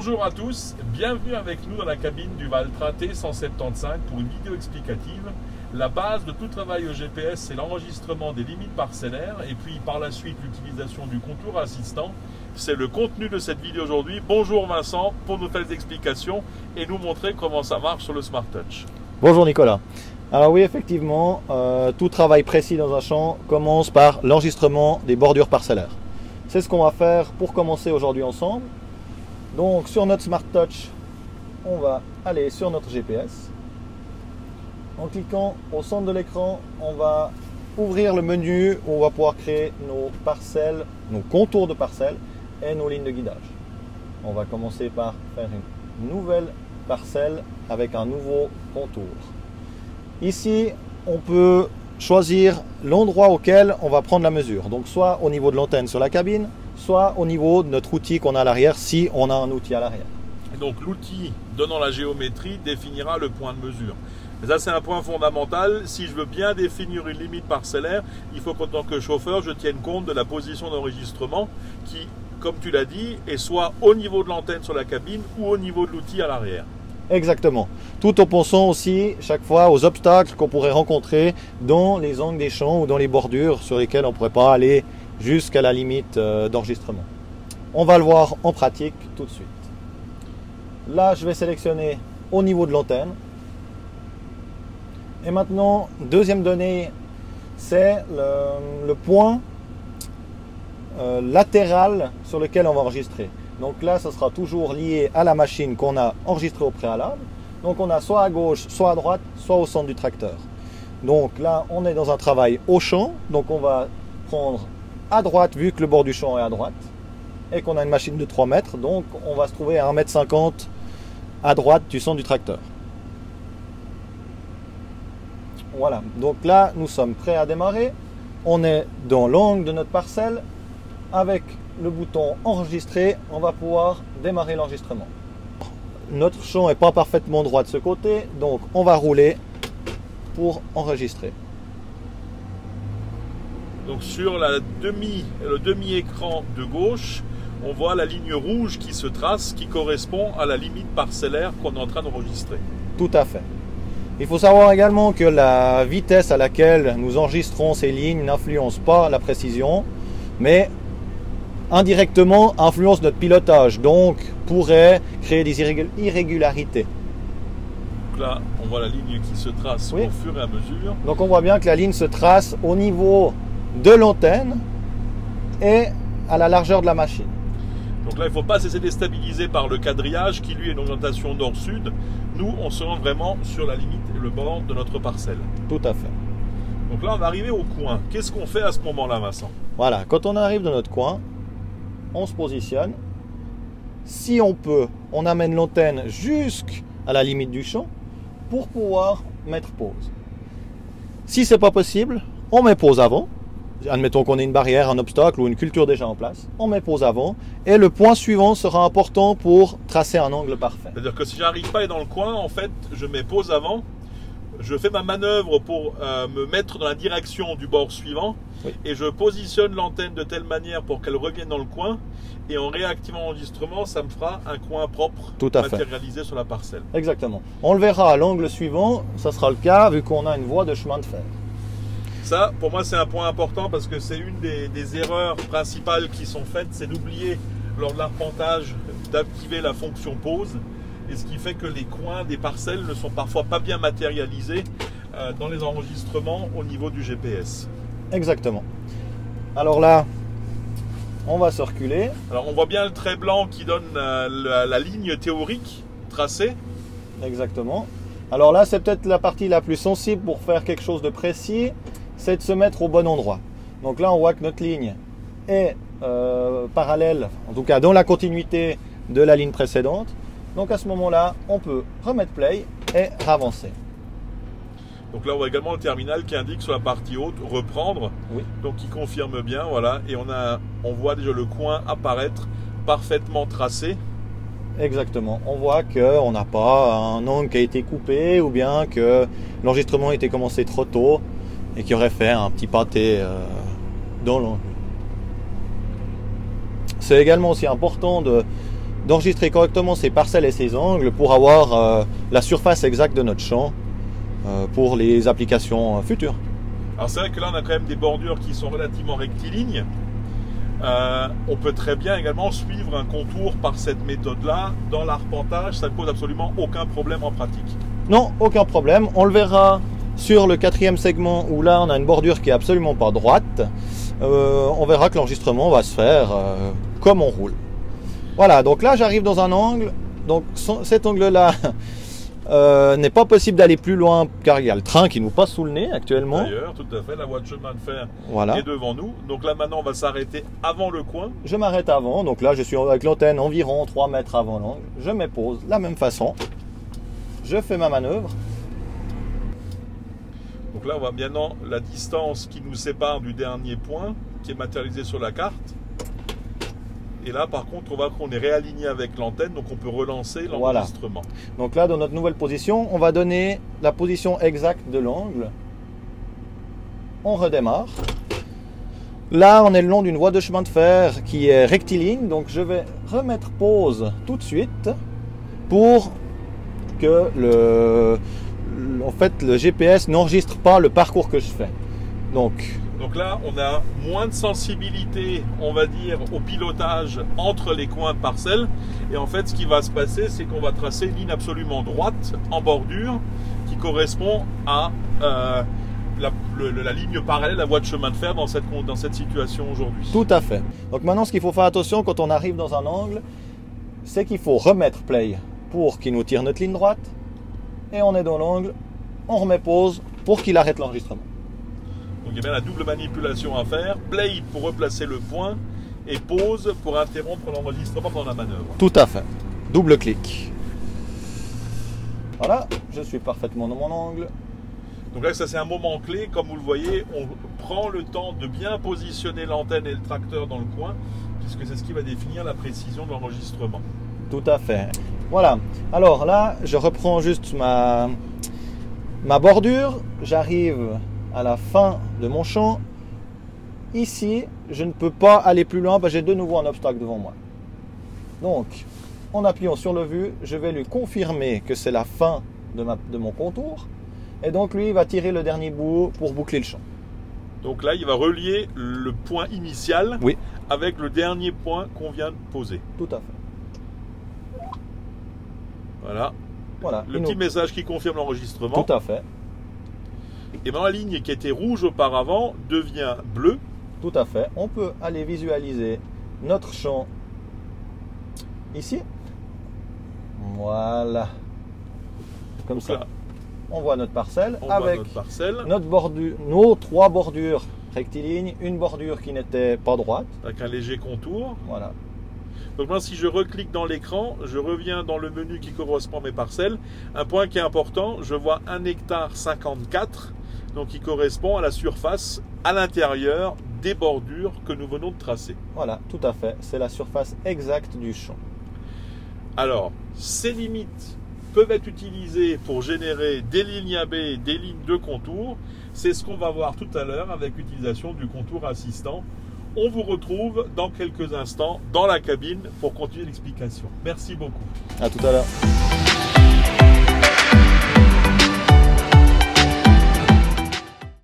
Bonjour à tous, bienvenue avec nous dans la cabine du Valtra T175 pour une vidéo explicative. La base de tout travail au GPS, c'est l'enregistrement des limites parcellaires et puis par la suite l'utilisation du contour assistant. C'est le contenu de cette vidéo aujourd'hui. Bonjour Vincent pour nous faire des explications et nous montrer comment ça marche sur le Smart Touch. Bonjour Nicolas. Alors oui, effectivement, tout travail précis dans un champ commence par l'enregistrement des bordures parcellaires. C'est ce qu'on va faire pour commencer aujourd'hui ensemble. Donc sur notre Smart Touch, on va aller sur notre GPS. En cliquant au centre de l'écran, on va ouvrir le menu où on va pouvoir créer nos parcelles, nos contours de parcelles et nos lignes de guidage. On va commencer par faire une nouvelle parcelle avec un nouveau contour. Ici, on peut choisir l'endroit auquel on va prendre la mesure. Donc soit au niveau de l'antenne sur la cabine, soit au niveau de notre outil qu'on a à l'arrière, si on a un outil à l'arrière. Donc l'outil donnant la géométrie définira le point de mesure. Et ça, c'est un point fondamental. Si je veux bien définir une limite parcellaire, il faut qu'en tant que chauffeur, je tienne compte de la position d'enregistrement qui, comme tu l'as dit, est soit au niveau de l'antenne sur la cabine ou au niveau de l'outil à l'arrière. Exactement. Tout en pensant aussi chaque fois aux obstacles qu'on pourrait rencontrer dans les angles des champs ou dans les bordures sur lesquelles on ne pourrait pas aller jusqu'à la limite d'enregistrement. On va le voir en pratique tout de suite. Là, je vais sélectionner au niveau de l'antenne. Et maintenant, deuxième donnée, c'est le point latéral sur lequel on va enregistrer. Donc là, ça sera toujours lié à la machine qu'on a enregistrée au préalable. Donc on a soit à gauche, soit à droite, soit au centre du tracteur. Donc là, on est dans un travail au champ. Donc on va prendre à droite, vu que le bord du champ est à droite, et qu'on a une machine de 3 mètres. Donc on va se trouver à 1,50 m à droite du centre du tracteur. Voilà, donc là, nous sommes prêts à démarrer. On est dans l'angle de notre parcelle. Avec le bouton enregistrer, on va pouvoir démarrer l'enregistrement. Notre champ n'est pas parfaitement droit de ce côté, donc on va rouler pour enregistrer. Donc sur le demi-écran de gauche, on voit la ligne rouge qui se trace, qui correspond à la limite parcellaire qu'on est en train d'enregistrer. Tout à fait. Il faut savoir également que la vitesse à laquelle nous enregistrons ces lignes n'influence pas la précision, mais indirectement influence notre pilotage, donc pourrait créer des irrégularités. Donc là, on voit la ligne qui se trace au fur et à mesure. Donc on voit bien que la ligne se trace au niveau de l'antenne et à la largeur de la machine. Donc là, il ne faut pas se laisser déstabiliser par le quadrillage qui lui est une orientation nord-sud. Nous, on se rend vraiment sur la limite et le bord de notre parcelle. Tout à fait. Donc là, on va arriver au coin. Qu'est-ce qu'on fait à ce moment-là, Vincent? Voilà, quand on arrive dans notre coin, on se positionne. Si on peut, on amène l'antenne jusqu'à la limite du champ pour pouvoir mettre pause. Si ce n'est pas possible, on met pause avant. Admettons qu'on ait une barrière, un obstacle ou une culture déjà en place. On met pause avant et le point suivant sera important pour tracer un angle parfait. C'est-à-dire que si j'arrive pas à être dans le coin, en fait, je mets pause avant. Je fais ma manœuvre pour me mettre dans la direction du bord suivant et je positionne l'antenne de telle manière pour qu'elle revienne dans le coin et en réactivant l'enregistrement, ça me fera un coin propre matérialisé sur la parcelle. Exactement. On le verra à l'angle suivant, ça sera le cas vu qu'on a une voie de chemin de fer. Ça, pour moi, c'est un point important parce que c'est une des erreurs principales qui sont faites, c'est d'oublier lors de l'arpentage d'activer la fonction pause. Et ce qui fait que les coins des parcelles ne sont parfois pas bien matérialisés dans les enregistrements au niveau du GPS. Exactement. Alors là, on va se reculer. Alors on voit bien le trait blanc qui donne la ligne théorique tracée. Exactement. Alors là, c'est peut-être la partie la plus sensible pour faire quelque chose de précis, c'est de se mettre au bon endroit. Donc là, on voit que notre ligne est parallèle, en tout cas dans la continuité de la ligne précédente. Donc à ce moment-là, on peut remettre play et avancer. Donc là, on voit également le terminal qui indique sur la partie haute reprendre. Oui. Donc qui confirme bien, voilà. Et on voit déjà le coin apparaître parfaitement tracé. Exactement. On voit qu'on n'a pas un angle qui a été coupé ou bien que l'enregistrement a été commencé trop tôt et qui aurait fait un petit pâté dans l'angle. C'est également aussi important d'enregistrer correctement ses parcelles et ses angles pour avoir la surface exacte de notre champ pour les applications futures. Alors c'est vrai que là on a quand même des bordures qui sont relativement rectilignes. On peut très bien également suivre un contour par cette méthode-là. Dans l'arpentage, ça ne pose absolument aucun problème en pratique. Non, aucun problème. On le verra sur le 4e segment où là on a une bordure qui est absolument pas droite. On verra que l'enregistrement va se faire comme on roule. Voilà, donc là j'arrive dans un angle. Donc cet angle-là n'est pas possible d'aller plus loin car il y a le train qui nous passe sous le nez actuellement. D'ailleurs, tout à fait, la voie de chemin de fer voilà. est devant nous. Donc là maintenant on va s'arrêter avant le coin. Je m'arrête avant, donc là je suis avec l'antenne environ 3 mètres avant l'angle. Je me pose de la même façon. Je fais ma manœuvre. Donc là on voit maintenant la distance qui nous sépare du dernier point qui est matérialisé sur la carte. Et là par contre on voit qu'on est réaligné avec l'antenne, donc on peut relancer l'enregistrement. Voilà. Donc là dans notre nouvelle position, on va donner la position exacte de l'angle. On redémarre. Là on est le long d'une voie de chemin de fer qui est rectiligne, donc je vais remettre pause tout de suite pour que le GPS n'enregistre pas le parcours que je fais. Donc là, on a moins de sensibilité, on va dire, au pilotage entre les coins de parcelles. Et en fait, ce qui va se passer, c'est qu'on va tracer une ligne absolument droite en bordure qui correspond à la ligne parallèle à la voie de chemin de fer dans cette situation aujourd'hui. Tout à fait. Donc maintenant, ce qu'il faut faire attention quand on arrive dans un angle, c'est qu'il faut remettre play pour qu'il nous tire notre ligne droite. Et on est dans l'angle, on remet pause pour qu'il arrête l'enregistrement. Donc il y a bien la double manipulation à faire, play pour replacer le point et pause pour interrompre l'enregistrement pendant la manœuvre. Tout à fait, double clic. Voilà, je suis parfaitement dans mon angle. Donc là ça c'est un moment clé, comme vous le voyez, on prend le temps de bien positionner l'antenne et le tracteur dans le coin, puisque c'est ce qui va définir la précision de l'enregistrement. Tout à fait. Voilà, alors là je reprends juste ma bordure, j'arrive à la fin de mon champ. Ici, je ne peux pas aller plus loin parce que j'ai de nouveau un obstacle devant moi. Donc, en appuyant sur le vu, je vais lui confirmer que c'est la fin de mon contour. Et donc, lui, il va tirer le dernier bout pour boucler le champ. Donc là, il va relier le point initial avec le dernier point qu'on vient de poser. Tout à fait. Voilà. Voilà. Le petit message qui confirme l'enregistrement. Tout à fait. Et maintenant la ligne qui était rouge auparavant devient bleue. Tout à fait. On peut aller visualiser notre champ ici. Voilà. Comme ça. Là, on voit notre parcelle avec notre bordure, nos 3 bordures rectilignes, une bordure qui n'était pas droite. Avec un léger contour. Voilà. Donc maintenant, si je reclique dans l'écran, je reviens dans le menu qui correspond à mes parcelles. Un point qui est important, je vois 1 hectare 54, donc qui correspond à la surface à l'intérieur des bordures que nous venons de tracer. Voilà, tout à fait. C'est la surface exacte du champ. Alors, ces limites peuvent être utilisées pour générer des lignes AB, des lignes de contour. C'est ce qu'on va voir tout à l'heure avec l'utilisation du contour assistant. On vous retrouve dans quelques instants dans la cabine pour continuer l'explication. Merci beaucoup. À tout à l'heure.